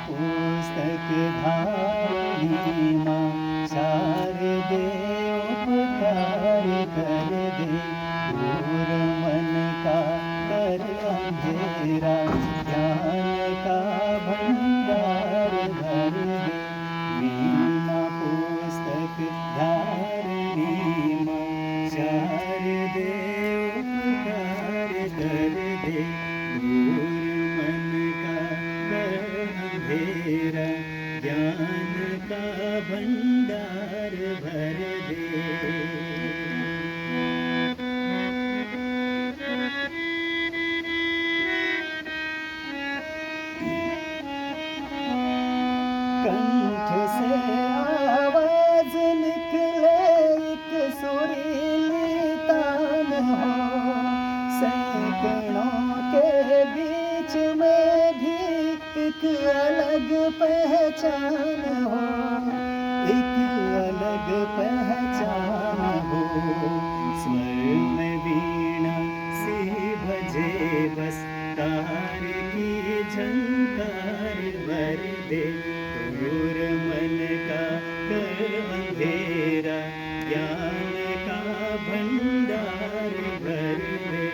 पुस्तक धारी माँ शारदे उपकार कर दे, दूर मन का कर अंधेरा, ज्ञान का भंडार भर दे। वीणा पुस्तक धारिणी माँ शारदे उपकार कर दे, दूर मन का कर अंधेरा, ज्ञान का भंडार भर दे। कंठ से आवाज निकले एक सुरीली तान हो, सैकड़ों के बीच में भी एक अलग पहचान हो, एक अलग पहचान हो। स्वर में वीणा सी बजे बस, तार की झंकार भर दे, दूर मन का कर अंधेरा, ज्ञान का भंडार भर दे।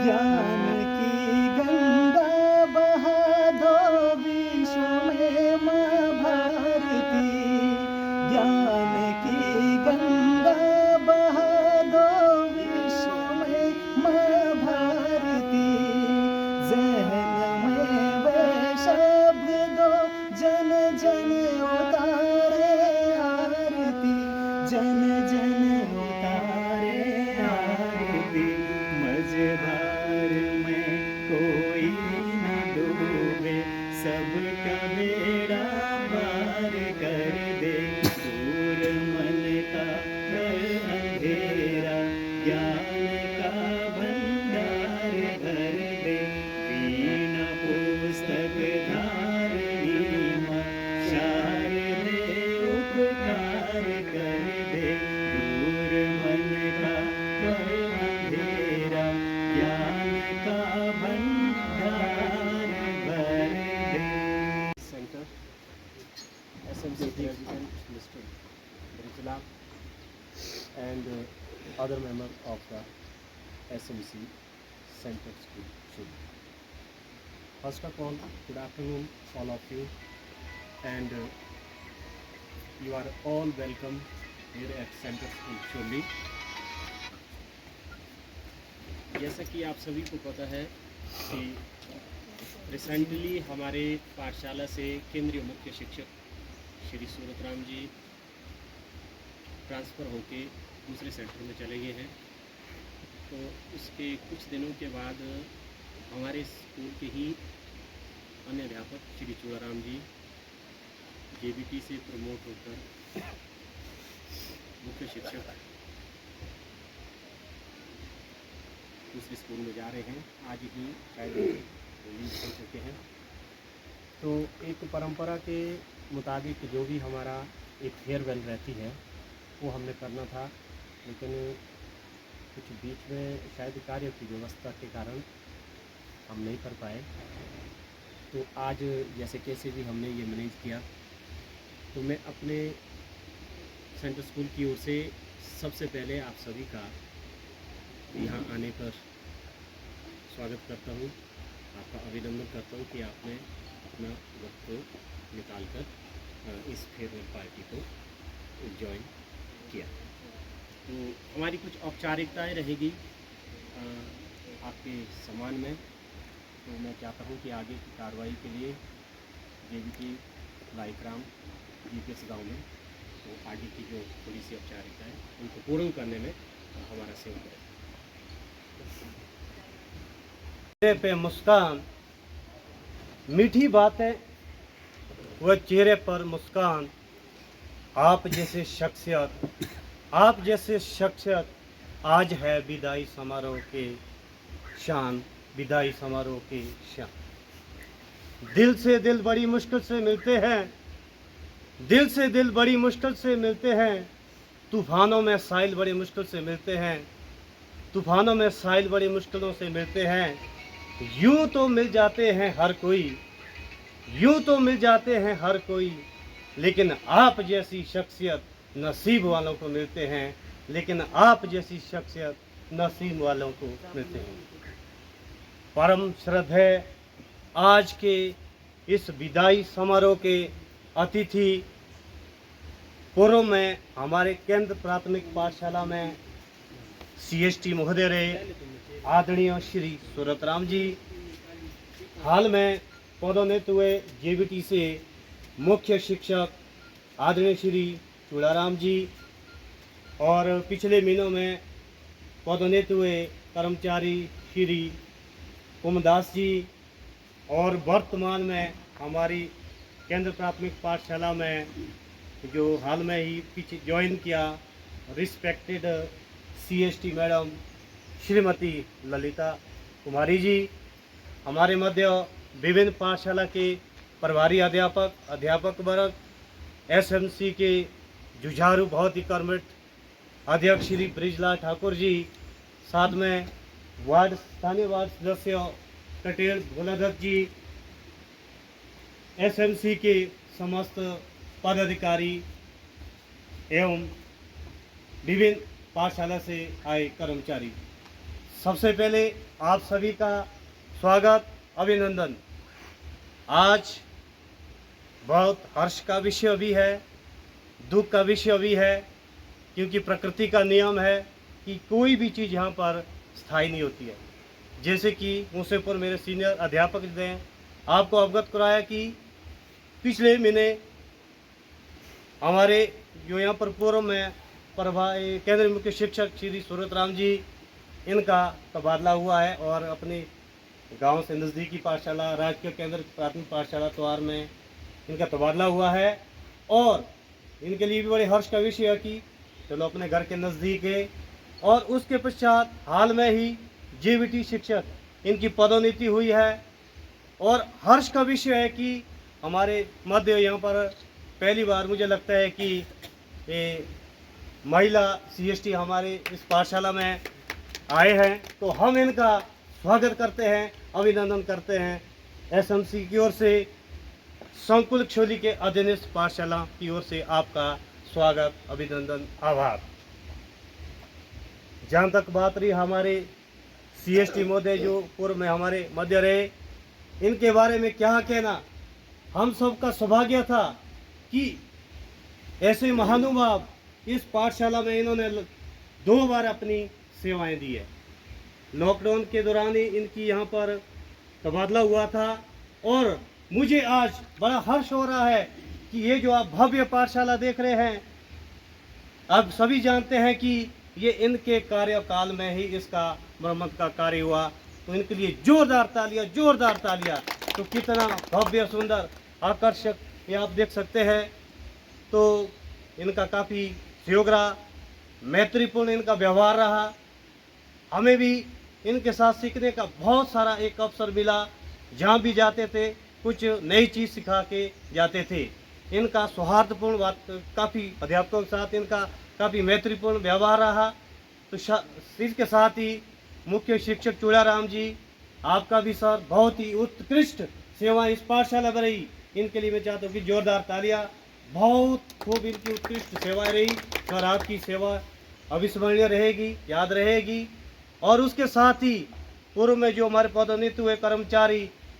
ज्ञान की गंगा बहा दो विश्व में माँ भारती, ज्ञान की गंगा बहा दो विश्व में माँ भारती, ज़हन में वे शब्द दो जन जन उतारे आरती, जन जन उतारे आरती। मझधार में कोई न डूबे, सबका बेड़ा पार कर दे, दूर मन का कर अंधेरा, ज्ञान का भंडार भर दे। वीणा पुस्तक धारिणी माँ शारदे उपकार कर दे, दूर मन का कर अंधेरा, ज्ञान का भंडार भर दे। Center, SMC President Mr. Brijla, and other member of the SMC Center School. First of all, good afternoon all of you, and you are all welcome here at Center School Choli. जैसा कि आप सभी को पता है कि recently हमारे पाठशाला से केंद्रीय मुख्य शिक्षक श्री सूरतराम जी ट्रांसफ़र होके दूसरे सेंटर में चले गए हैं। तो उसके कुछ दिनों के बाद हमारे स्कूल के ही अन्य अध्यापक श्री चूड़ाराम जी जेबीटी से प्रमोट होकर मुख्य शिक्षक दूसरे स्कूल में जा रहे हैं। आज ही शायद रिलीज हो चुके हैं। तो एक परंपरा के मुताबिक जो भी हमारा एक फेयरवेल रहती है वो हमने करना था, लेकिन कुछ बीच में शायद कार्य की व्यवस्था के कारण हम नहीं कर पाए। तो आज जैसे कैसे भी हमने ये मैनेज किया। तो मैं अपने सेंटर स्कूल की ओर से सबसे पहले आप सभी का यहाँ आने पर स्वागत करता हूँ, आपका अभिनंदन करता हूँ कि आपने अपना वक्त निकाल कर इस फेयरवेल पार्टी को ज्वाइन किया। तो हमारी कुछ औपचारिकताएं रहेगी आपके सम्मान में। तो मैं चाहता हूँ कि आगे की कार्रवाई के लिए जेबीटी लाइक्राम जीपीएस गांव में तो आगे की जो थोड़ी सी औपचारिकता है उनको पूर्ण करने में हमारा सहयोग करें। चेहरे पे मुस्कान, मीठी बातें व चेहरे पर मुस्कान, आप जैसे शख्सियत आज है विदाई समारोह के शान, विदाई समारोह के शान। दिल से दिल बड़ी मुश्किल से मिलते हैं, दिल से दिल बड़ी मुश्किल से मिलते हैं, तूफानों में साहिल बड़ी मुश्किल से मिलते हैं, तूफानों में साहिल बड़ी मुश्किलों से मिलते हैं। यूं तो मिल जाते हैं हर कोई, यूं तो मिल जाते हैं हर कोई, लेकिन आप जैसी शख्सियत नसीब वालों को मिलते हैं, लेकिन आप जैसी शख्सियत नसीब वालों को मिलते हैं। परम श्रद्धेय आज के इस विदाई समारोह के अतिथि पूर्व में हमारे केंद्र प्राथमिक पाठशाला में CST महोदय रहे आदरणीय श्री सूरतराम जी, हाल में पदोन्नत हुए JBT से मुख्य शिक्षक आदरणीय श्री चूड़ाराम जी, और पिछले महीनों में पदोन्नत हुए कर्मचारी श्री कुमदास जी, और वर्तमान में हमारी केंद्र प्राथमिक पाठशाला में जो हाल में ही पीछे ज्वाइन किया respected CST madam Shrimati Lalita Kumari ji, हमारे मध्य विभिन्न पाठशाला के प्रभारी अध्यापक वर्ग, SMC के जुझारू बहुत ही कर्मठ अध्यक्ष श्री ब्रिजलाल ठाकुर जी, साथ में स्थानीय वार्ड सदस्य कटेल भोलादत्त जी, SMC के समस्त पदाधिकारी एवं विभिन्न पाठशाला से आए कर्मचारी, सबसे पहले आप सभी का स्वागत अभिनंदन। आज बहुत हर्ष का विषय भी है, दुख का विषय भी है, क्योंकि प्रकृति का नियम है कि कोई भी चीज़ यहाँ पर स्थायी नहीं होती है। जैसे कि मूसेपुर मेरे सीनियर अध्यापक ने आपको अवगत कराया कि पिछले महीने हमारे जो यहाँ पर पूर्व में केंद्रीय मुख्य शिक्षक श्री सूरतराम जी, इनका तबादला हुआ है और अपने गांव से नज़दीकी पाठशाला राजकीय केंद्र प्राथमिक पाठशाला त्वार में इनका तबादला हुआ है, और इनके लिए भी बड़े हर्ष का विषय है कि चलो अपने घर के नज़दीक है। और उसके पश्चात हाल में ही JBT शिक्षक इनकी पदोन्नति हुई है, और हर्ष का विषय है कि हमारे मध्य यहाँ पर पहली बार मुझे लगता है कि ये महिला CST हमारे इस पाठशाला में आए हैं, तो हम इनका स्वागत करते हैं, अभिनंदन करते हैं। SMC की ओर से संकुल क्षोली के अधीनस्थ पाठशाला की ओर से आपका स्वागत, अभिनंदन, आभार। जहाँ तक बात रही हमारे CST महोदय जो पूर्व में हमारे मध्य रहे, इनके बारे में क्या कहना। हम सबका सौभाग्य था कि ऐसे महानुभाव इस पाठशाला में इन्होंने 2 बार अपनी सेवाएं दी है। लॉकडाउन के दौरान ही इनकी यहाँ पर तबादला हुआ था, और मुझे आज बड़ा हर्ष हो रहा है कि ये जो आप भव्य पाठशाला देख रहे हैं, अब सभी जानते हैं कि ये इनके कार्यकाल में ही इसका मरम्मत का कार्य हुआ, तो इनके लिए जोरदार तालियां, जोरदार तालियां। तो कितना भव्य, सुंदर, आकर्षक ये आप देख सकते हैं। तो इनका काफ़ी सहयोग रहा, मैत्रीपूर्ण इनका व्यवहार रहा, हमें भी इनके साथ सीखने का बहुत सारा एक अवसर मिला। जहाँ भी जाते थे कुछ नई चीज़ सिखा के जाते थे। इनका सौहार्दपूर्ण बात, काफ़ी अध्यापकों के साथ इनका काफ़ी मैत्रीपूर्ण व्यवहार रहा। तो इसके साथ ही मुख्य शिक्षक चूड़ाराम जी, आपका भी सर बहुत ही उत्कृष्ट सेवा इस पाठशाला में रही, इनके लिए मैं चाहता हूँ कि जोरदार तालियां। बहुत खूब इनकी उत्कृष्ट सेवाएं रही, और आपकी सेवा अविस्मरणीय रहेगी, याद रहेगी। और उसके साथ ही पूर्व में जो हमारे पदोन्नत हुए कर्मचारी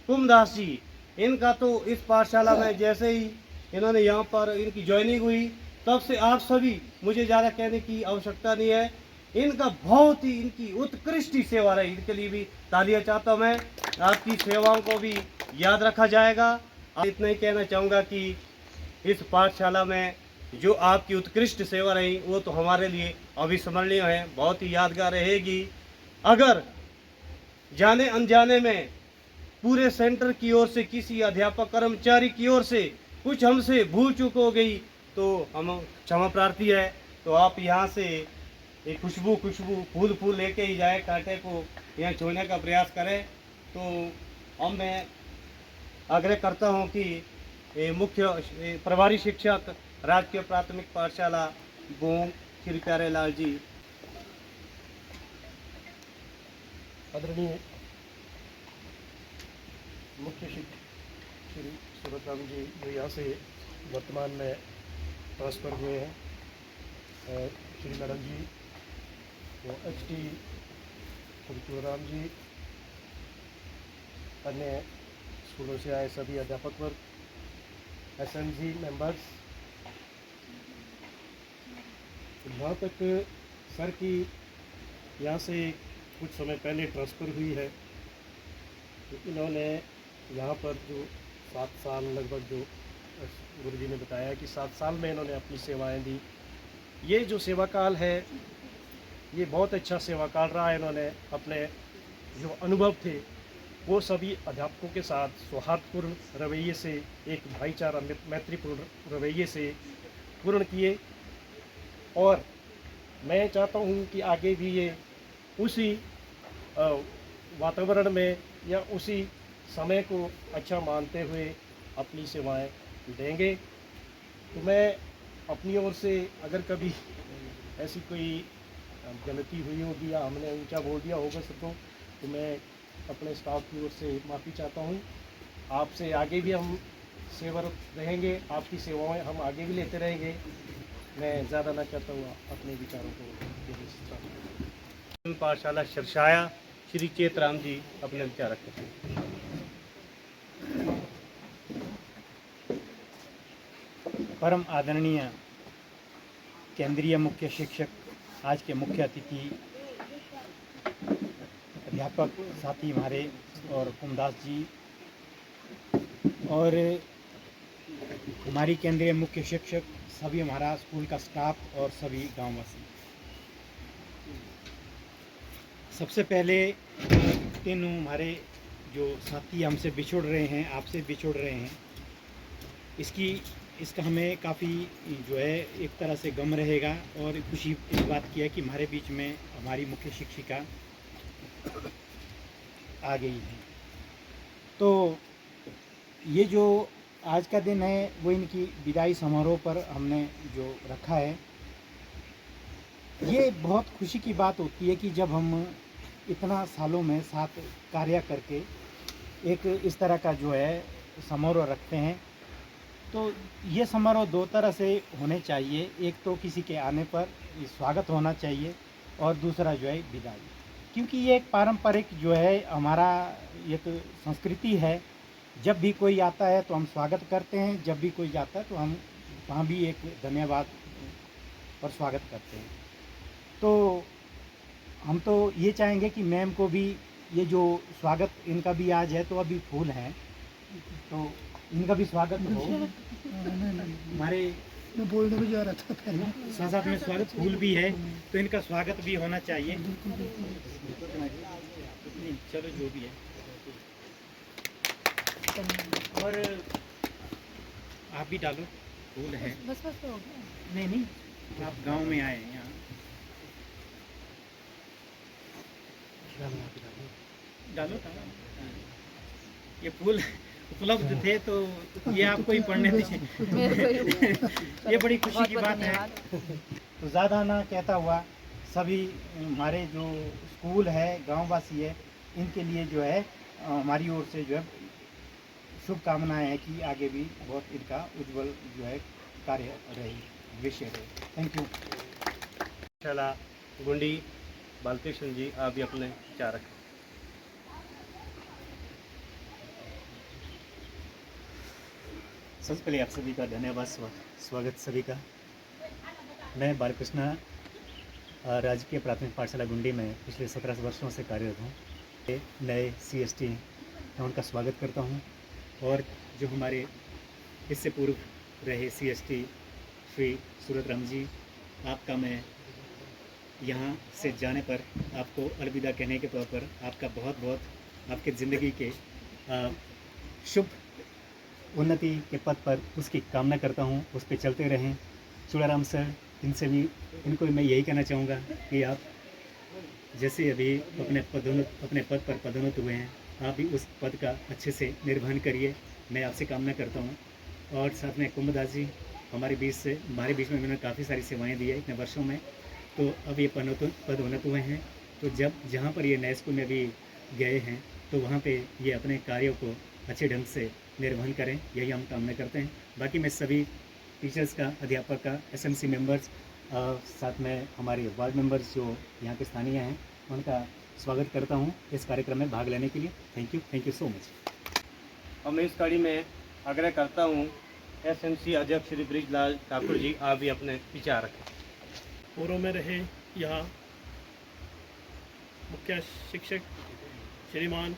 कुमदास जी, इनका तो इस पाठशाला में जैसे ही इन्होंने यहाँ पर इनकी ज्वाइनिंग हुई, तब से आप सभी, मुझे ज़्यादा कहने की आवश्यकता नहीं है, इनका बहुत ही इनकी उत्कृष्ट सेवा रही। इनके लिए भी तालियां चाहता हूँ मैं, आपकी सेवाओं को भी याद रखा जाएगा। इतना ही कहना चाहूँगा कि इस पाठशाला में जो आपकी उत्कृष्ट सेवा रही, वो तो हमारे लिए अविस्मरणीय है, बहुत ही यादगार रहेगी। अगर जाने अनजाने में पूरे सेंटर की ओर से किसी अध्यापक कर्मचारी की ओर से कुछ हमसे भूल चूक हो गई, तो हम क्षमा प्रार्थी है। तो आप यहाँ से एक खुशबू फूल लेके ही जाए, कांटे को यहाँ छोड़ने का प्रयास करें। तो अब मैं आग्रह करता हूं कि मुख्य प्रभारी शिक्षक राजकीय प्राथमिक पाठशाला गोंग श्री प्यारे लाल जी। आदरणीय मुख्य शिक्षक श्री सूरतराम जी जो यहाँ से वर्तमान में ट्रांसफ़र हुए हैं, श्री मैडम जी, वो HT श्री चूड़ाराम जी, अन्य स्कूलों से आए सभी अध्यापक वर्ग, SMG मेंबर्स, जहाँ तक सर की यहाँ से कुछ समय पहले ट्रांसफ़र हुई है, तो इन्होंने यहाँ पर जो 7 साल लगभग, जो गुरुजी ने बताया कि 7 साल में इन्होंने अपनी सेवाएं दी। ये जो सेवा काल है, ये बहुत अच्छा सेवा काल रहा है। इन्होंने अपने जो अनुभव थे वो सभी अध्यापकों के साथ सौहार्दपूर्ण रवैये से, एक भाईचारा मैत्रीपूर्ण रवैये से पूर्ण किए, और मैं चाहता हूँ कि आगे भी ये उसी वातावरण में या उसी समय को अच्छा मानते हुए अपनी सेवाएं देंगे। तो मैं अपनी ओर से अगर कभी ऐसी कोई गलती हुई होगी या हमने ऊंचा बोल दिया होगा सबको, तो मैं अपने स्टाफ की ओर से माफ़ी चाहता हूँ। आपसे आगे भी हम सेवारत रहेंगे, आपकी सेवाएं हम आगे भी लेते रहेंगे। मैं ज़्यादा ना कहता हुआ अपने विचारों को पाठशाला शरशाया श्री चेतराम जी अपने विचार रखते हैं। परम आदरणीय केंद्रीय मुख्य शिक्षक, आज के मुख्य अतिथि अध्यापक साथी हमारे और कुमदास जी, और हमारी केंद्रीय मुख्य शिक्षक, सभी हमारा स्कूल का स्टाफ और सभी गांववासी। सबसे पहले तीनों हमारे जो साथी हमसे बिछुड़ रहे हैं, आपसे बिछुड़ रहे हैं, इसका हमें काफ़ी जो है एक तरह से गम रहेगा, और खुशी इस बात की है कि हमारे बीच में हमारी मुख्य शिक्षिका आ गई है। तो ये जो आज का दिन है वो इनकी विदाई समारोह पर हमने जो रखा है, ये बहुत खुशी की बात होती है कि जब हम इतना सालों में साथ कार्य करके एक इस तरह का जो है समारोह रखते हैं। तो ये समारोह दो तरह से होने चाहिए, एक तो किसी के आने पर स्वागत होना चाहिए, और दूसरा जो है विदाई, क्योंकि ये एक पारंपरिक जो है हमारा एक संस्कृति है। जब भी कोई आता है तो हम स्वागत करते हैं, जब भी कोई जाता है तो हम वहाँ भी एक धन्यवाद और स्वागत करते हैं। तो हम तो ये चाहेंगे कि मैम को भी ये जो स्वागत इनका भी आज है, तो अभी फूल हैं तो इनका भी स्वागत हो। हमारे मैं बोलने को जा रहा था पहले, साथ साथ में स्वागत फूल भी है, तो इनका स्वागत भी होना चाहिए। चलो जो भी है, और आप भी डालो, फूल है। बस हो गया। नहीं नहीं, आप गांव में आए हैं यहाँ, डालो। ये फूल उपलब्ध थे तो ये आपको ही पढ़ने दीजिए। ये बड़ी खुशी की बात है। तो ज़्यादा ना कहता हुआ, सभी हमारे जो स्कूल है, गांववासी है, इनके लिए जो है हमारी ओर से जो है शुभकामनाएं हैं कि आगे भी बहुत इनका उज्जवल जो है कार्य रहे, विषय रहे। Thank you. शाला गुंडी बालकृष्ण जी, आप भी अपने विचार रखें। सबसे पहले आप सभी का धन्यवाद, स्वागत सभी का। मैं बालकृष्ण राजकीय प्राथमिक पाठशाला गुंडी में पिछले 17 वर्षों से कार्यरत हूँ। नए CST मैं उनका स्वागत करता हूँ, और जो हमारे इससे पूर्व रहे CST श्री सूरतराम जी, आपका मैं यहाँ से जाने पर आपको अलविदा कहने के तौर पर आपका बहुत बहुत आपके ज़िंदगी के शुभ उन्नति के पथ पर उसकी कामना करता हूँ, उस पर चलते रहें। चूड़ाराम सर, इनसे भी इनको मैं यही कहना चाहूँगा कि आप जैसे अभी अपने पद पर पदोन्नत हुए हैं, आप भी उस पद का अच्छे से निर्वहन करिए मैं आपसे कामना करता हूँ। और साथ में कुंभदास जी हमारे बीच में उन्होंने काफ़ी सारी सेवाएं दी है इतने वर्षों में। तो अब ये पदोन्नत हुए हैं, तो जहाँ पर ये नए स्कूल में भी गए हैं तो वहाँ पे ये अपने कार्यों को अच्छे ढंग से निर्वहन करें, यही हम कामना करते हैं। बाकी मैं सभी टीचर्स का, अध्यापक का, SMC मेंबर्स, साथ में हमारे वार्ड मेंबर्स जो यहाँ के स्थानीय हैं, उनका स्वागत करता हूँ इस कार्यक्रम में भाग लेने के लिए। Thank you so much. और मैं इस कड़ी में आग्रह करता हूँ SMC अध्यक्ष श्री ब्रिजलाल ठाकुर जी, आप भी अपने विचार रखें। पूर्व में रहे यहाँ मुख्य शिक्षक श्रीमान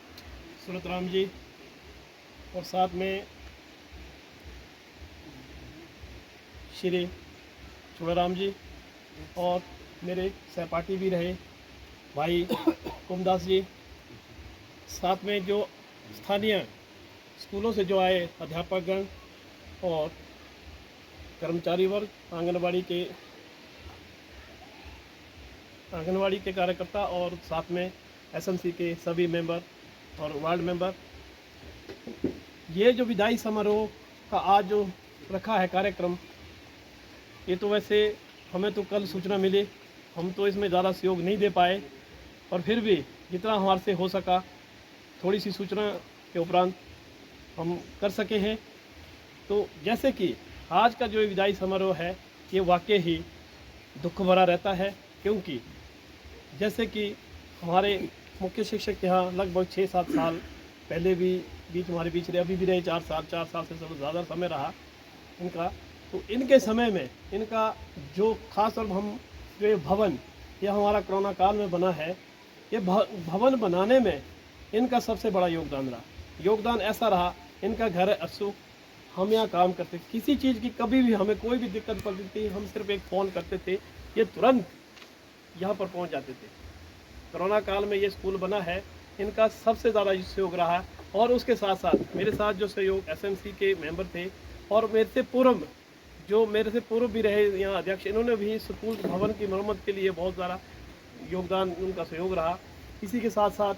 सूरतराम जी, और साथ में श्री चूड़ाराम जी, और मेरे सहपाठी भी रहे भाई कुमदास जी, साथ में जो स्थानीय स्कूलों से जो आए अध्यापकगण और कर्मचारी वर्ग, आंगनवाड़ी के कार्यकर्ता, और साथ में SMC के सभी मेंबर और वार्ड मेंबर। ये जो विदाई समारोह का आज जो रखा है कार्यक्रम, ये तो वैसे हमें तो कल सूचना मिली, हम तो इसमें ज़्यादा सहयोग नहीं दे पाए, और फिर भी जितना हमारे से हो सका थोड़ी सी सूचना के उपरांत हम कर सके हैं। तो जैसे कि आज का जो विदाई समारोह है ये वाकई ही दुख भरा रहता है, क्योंकि जैसे कि हमारे मुख्य शिक्षक यहाँ लगभग 6-7 साल पहले भी हमारे बीच रहे, अभी भी रहे 4 साल से सब ज़्यादा समय रहा इनका। तो इनके समय में इनका जो खास और हम जो ये भवन यह हमारा कोरोना काल में बना है, ये भवन बनाने में इनका सबसे बड़ा योगदान रहा। योगदान ऐसा रहा, इनका घर है अस्सू, हम यहाँ काम करते, किसी चीज़ की कभी भी हमें कोई भी दिक्कत पड़ती थी, हम सिर्फ एक फ़ोन करते थे, ये तुरंत यहाँ पर पहुँच जाते थे। कोरोना काल में ये स्कूल बना है, इनका सबसे ज़्यादा सहयोग रहा। और उसके साथ साथ मेरे साथ जो सहयोग SMC के मेंबर थे, और मेरे से पूर्व भी रहे यहाँ अध्यक्ष, इन्होंने भी स्कूल भवन की मरम्मत के लिए बहुत सारा योगदान, उनका सहयोग रहा। इसी के साथ साथ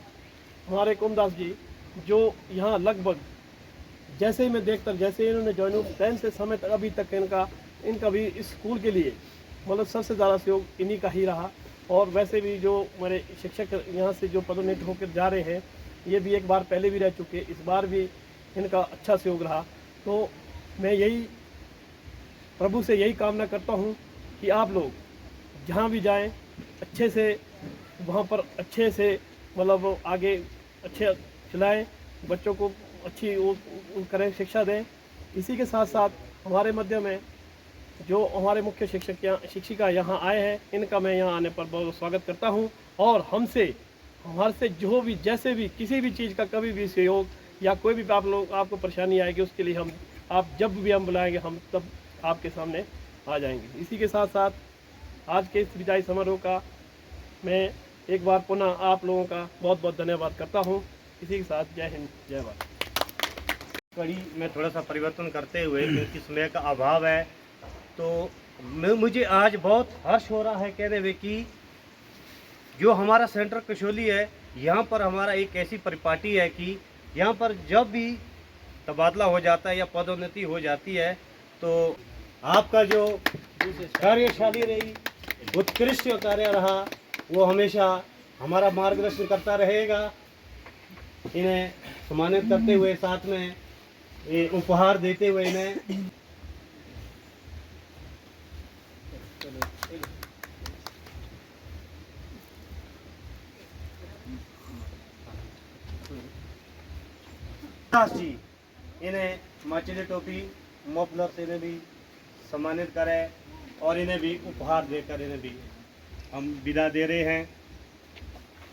हमारे कुमदास जी जो यहाँ लगभग जैसे ही मैं देखता, जैसे इन्होंने ज्वाइन 10 से समय तक अभी तक इनका भी इस स्कूल के लिए मतलब सबसे ज़्यादा सहयोग इन्हीं का ही रहा। और वैसे भी जो हमारे शिक्षक यहाँ से जो पदोन्नत होकर जा रहे हैं, ये भी एक बार पहले भी रह चुके, इस बार भी इनका अच्छा सहयोग रहा। तो मैं यही प्रभु से यही कामना करता हूँ कि आप लोग जहाँ भी जाएं अच्छे से वहाँ पर अच्छे से मतलब आगे अच्छे चलाएं, बच्चों को अच्छी वो करें, शिक्षा दें। इसी के साथ साथ हमारे मध्य में जो हमारे मुख्य शिक्षिका यहाँ आए हैं, इनका मैं यहाँ आने पर बहुत स्वागत करता हूँ। और हमारे से जो भी जैसे भी किसी भी चीज़ का कभी भी सहयोग या कोई भी आपको परेशानी आएगी, उसके लिए आप जब भी हम बुलाएंगे, हम तब आपके सामने आ जाएंगे। इसी के साथ साथ आज के इस विदाई समारोह का मैं एक बार पुनः आप लोगों का बहुत बहुत धन्यवाद करता हूँ। इसी के साथ जय हिंद, जय भारत। कड़ी में थोड़ा सा परिवर्तन करते हुए, क्योंकि समय का अभाव है, तो मुझे आज बहुत हर्ष हो रहा है कहने हुए कि जो हमारा सेंटर कशोली है, यहाँ पर हमारा एक ऐसी परिपाटी है कि यहाँ पर जब भी तबादला हो जाता है या पदोन्नति हो जाती है, तो आपका जो कार्यशैली रही, उत्कृष्ट कार्य रहा, वो हमेशा हमारा मार्गदर्शन करता रहेगा। इन्हें सम्मानित करते हुए, साथ में ये उपहार देते हुए इन्हें दास जी, इन्हें माचिली टोपी मफलर से इन्हें भी सम्मानित करें, और इन्हें भी उपहार देकर इन्हें भी हम विदा दे रहे हैं।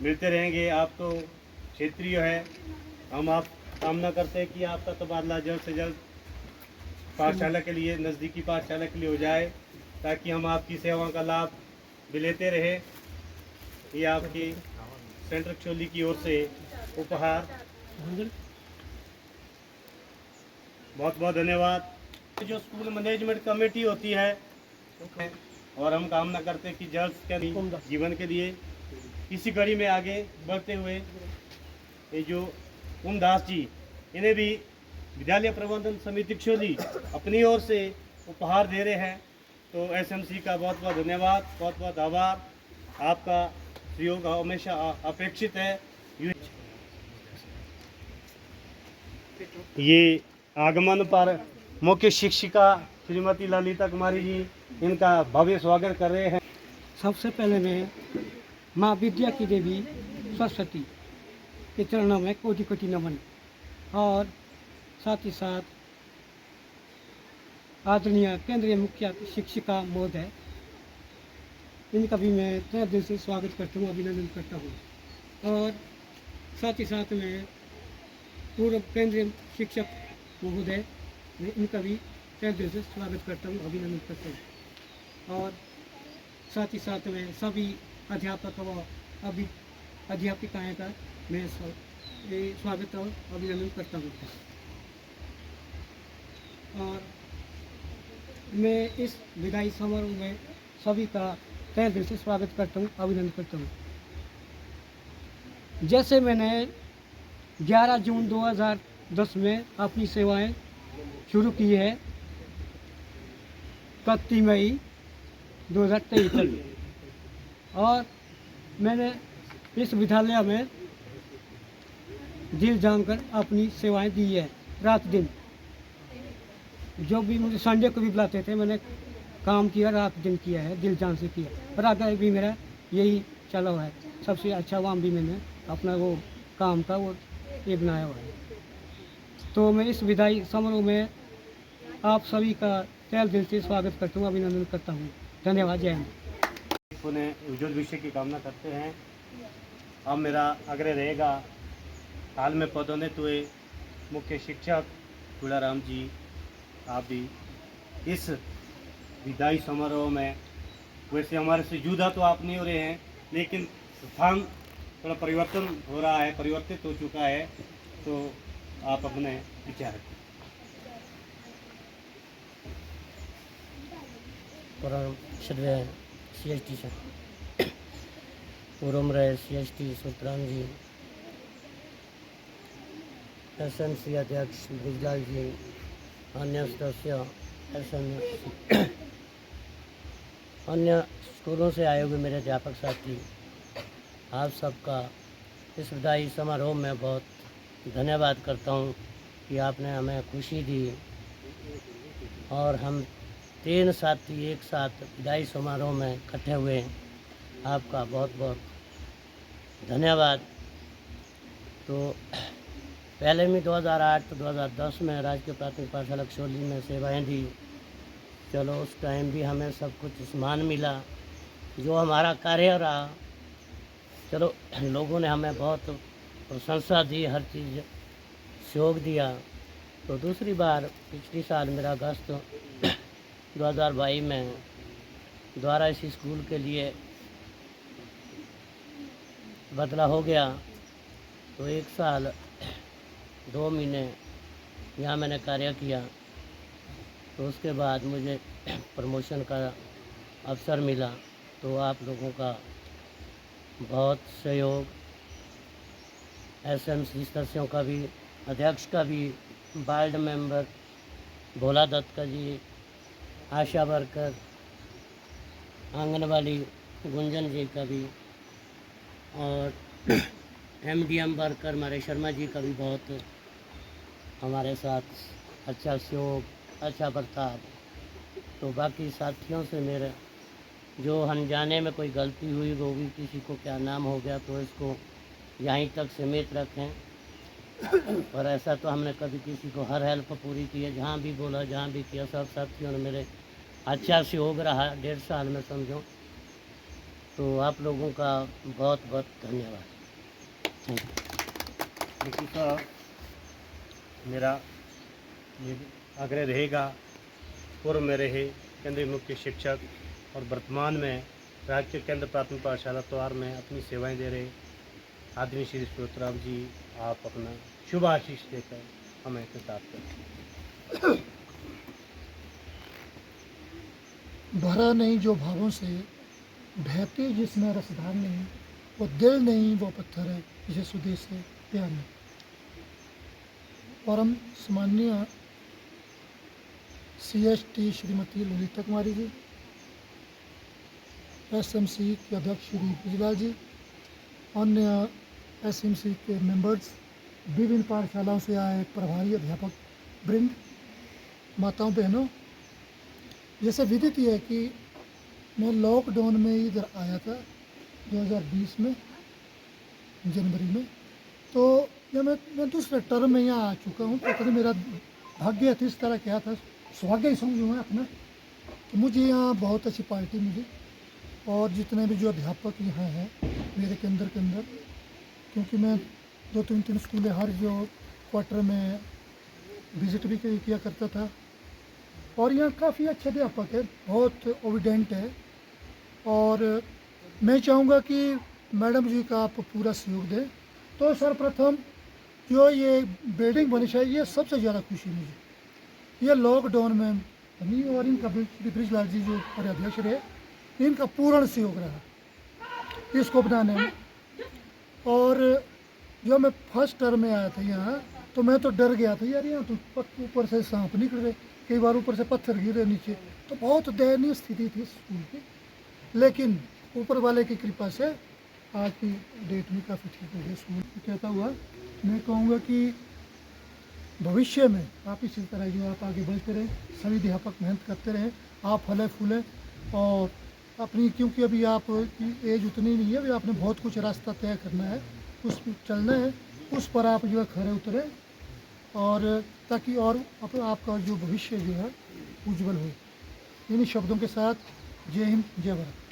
मिलते रहेंगे, आप तो क्षेत्रीय है, हम आप कामना करते हैं कि आपका तबादला जल्द से जल्द पाठशाला के लिए, नज़दीकी पाठशाला के लिए हो जाए, ताकि हम आपकी सेवाओं का लाभ भी लेते रहे। ये आपकी सेंटर कशोली की ओर से उपहार, बहुत बहुत धन्यवाद। जो स्कूल मैनेजमेंट कमेटी होती है, और हम कामना करते हैं कि जल्द के जीवन के लिए इसी कड़ी में आगे बढ़ते हुए ये जो कुमदास जी, इन्हें भी विद्यालय प्रबंधन समिति क्षोली अपनी ओर से उपहार दे रहे हैं। तो एसएमसी का बहुत बहुत धन्यवाद, बहुत बहुत आभार। आपका सहयोग हमेशा अपेक्षित है। ये आगमन पर मुख्य शिक्षिका श्रीमती ललिता कुमारी जी इनका भव्य स्वागत कर रहे हैं। सबसे पहले मैं माँ विद्या की देवी सरस्वती के चरणों में कोटि कोटि नमन, और साथ ही साथ आदरणीय केंद्रीय मुख्य शिक्षिका महोदय, इनका भी मैं तहे दिल से स्वागत करता हूँ, अभिनंदन करता हूँ। और साथ ही साथ मैं पूर्व केंद्रीय शिक्षक महोदय, इनका भी तहे दिल से स्वागत करता हूँ, अभिनंदन करता हूँ। और साथ ही साथ में सभी अध्यापक व अध्यापिकाएँ का मैं स्वागत और अभिनंदन करता हूँ। और मैं इस विदाई समारोह में सभी का तहे दिल से स्वागत करता हूँ, अभिनंदन करता हूँ। जैसे मैंने 11 जून 2010 में अपनी सेवाएं शुरू की है, 31 मई 2023 तक, और मैंने इस विद्यालय में दिल जानकर अपनी सेवाएं दी है, रात दिन। जो भी मुझे संडे को भी बुलाते थे, मैंने काम किया, रात दिन किया है, दिल जान से किया, और आगे भी मेरा यही चला हुआ है। सबसे अच्छा वहाँ भी मैंने अपना वो काम का वो ये बनाया हुआ है। तो मैं इस विदाई समारोह में आप सभी का तहे दिल से स्वागत करता हूँ, अभिनंदन करता हूँ। धन्यवाद। जय हिंद। उन्हें उज्ज्वल भविष्य की कामना करते हैं। अब मेरा आग्रह रहेगा, हाल में पदोन्नत हुए मुख्य शिक्षक तुलाराम जी, आप भी इस विदाई समारोह में, वैसे हमारे से जुदा तो आप नहीं हो रहे हैं, लेकिन स्थान थोड़ा परिवर्तन हो रहा है, परिवर्तित हो चुका है, तो आप अपने विचार रखें। परम श्रद्धेय CST से पूर्व रहे CST सुतराम जी, SMC अध्यक्ष ब्रिजलाल जी, अन्य सदस्य SMC, अन्य स्कूलों से आए हुए मेरे अध्यापक साथी, आप सबका इस विदाई समारोह में बहुत धन्यवाद करता हूँ कि आपने हमें खुशी दी, और हम 3 साथी एक साथ विदाई समारोह में इकट्ठे हुए हैं। आपका बहुत बहुत धन्यवाद। तो पहले में 2008 तो 2010 में राजकीय प्राथमिक पाठशाला क्षोली में सेवाएं दी। चलो उस टाइम भी हमें सब कुछ सम्मान मिला, जो हमारा कार्य रहा। चलो लोगों ने हमें बहुत प्रशंसा दी, हर चीज़ सहयोग दिया। तो दूसरी बार पिछली साल मेरा अगस्त 2022 में द्वारा इस स्कूल के लिए बदला हो गया। तो 1 साल 2 महीने यहाँ मैंने कार्य किया। तो उसके बाद मुझे प्रमोशन का अवसर मिला। तो आप लोगों का बहुत सहयोग, SMC सदस्यों का भी, अध्यक्ष का भी, वार्ड मेंबर भोला दत्त का जी, आशा वर्कर, आंगनवाड़ी गुंजन जी का भी, और MDM वर्कर हमारे शर्मा जी का भी बहुत हमारे साथ अच्छा सहयोग, अच्छा बर्ताव। तो बाकी साथियों से मेरे जो अनजाने में कोई गलती हुई, वो भी किसी को क्या नाम हो गया तो इसको यहीं तक सीमित रखें। और ऐसा तो हमने कभी किसी को हर हेल्प पूरी की है, जहाँ भी बोला, जहाँ भी किया, सब साथियों ने मेरे अच्छा सहयोग रहा 1.5 साल में समझो। तो आप लोगों का बहुत बहुत धन्यवाद। लेकिन साहब, मेरा ये आग्रह रहेगा, पूर्व में रहे केंद्रीय मुख्य शिक्षक और वर्तमान में राज्य केंद्र प्राथमिक पाठशाला त्वार में अपनी सेवाएं दे रहे आदरणीय श्री सुतराम जी, आप अपना शुभ आशीष देकर हमें खिताब करें। भरा नहीं जो भावों से, बहते जिसमें रसधार नहीं, वो दिल नहीं वो पत्थर है जिसे स्वदेश से प्यार नहीं। परम सम्माननीय CST श्रीमती ललिता कुमारी जी, SMC के अध्यक्ष श्री ब्रिजलाल जी, अन्य SMC के मेंबर्स, विभिन्न पाठशालाओं से आए प्रभारी अध्यापक वृंद, माताओं बहनों, जैसे विदित है कि मैं लॉकडाउन में इधर आया था 2020 में जनवरी में, तो यह मैं दूसरे टर्म में यहाँ आ चुका हूँ। तो कभी मेरा भाग्य थी, इस तरह क्या था, सौभाग्य ही समझूँगा अपना, तो मुझे यहाँ बहुत अच्छी पार्टी मिली। और जितने भी जो अध्यापक यहाँ हैं मेरे केंद्र के अंदर, क्योंकि मैं 2-3 स्कूलें हर जो क्वार्टर में विजिट भी किया करता था, और यहाँ काफ़ी अच्छे अध्यापक है, बहुत ओविडेंट है। और मैं चाहूँगा कि मैडम जी का आप पूरा सहयोग दें। तो सर्वप्रथम जो ये बिल्डिंग बनी चाहिए, ये सबसे ज़्यादा खुशी मुझे, ये लॉकडाउन में बनी, और इनका ब्रिजलाल जी जो कार्याध्यक्ष रहे, इनका पूर्ण सहयोग रहा इसको बनाने में। और जब मैं फर्स्ट टर्म में आया था यहाँ, तो मैं तो डर गया था, यार यहाँ तो ऊपर से सांप निकल रहे, कई बार ऊपर से पत्थर गिरे नीचे, तो बहुत दयनीय स्थिति थी स्कूल की। लेकिन ऊपर वाले की कृपा से आज की डेट में काफ़ी ठीक हो गया स्कूल। कहता हुआ मैं कहूँगा कि भविष्य में आप इसी तरह जो आप आगे बढ़ते रहें, सभी अध्यापक मेहनत करते रहें, आप फले फूलें, और अपनी, क्योंकि अभी आप की एज उतनी नहीं है, अभी आपने बहुत कुछ रास्ता तय करना है, उस चलना है, उस पर आप जो है खरे उतरें, और ताकि और आपका जो भविष्य जो है उज्जवल हो। इन्हीं शब्दों के साथ जय हिंद, जय भारत।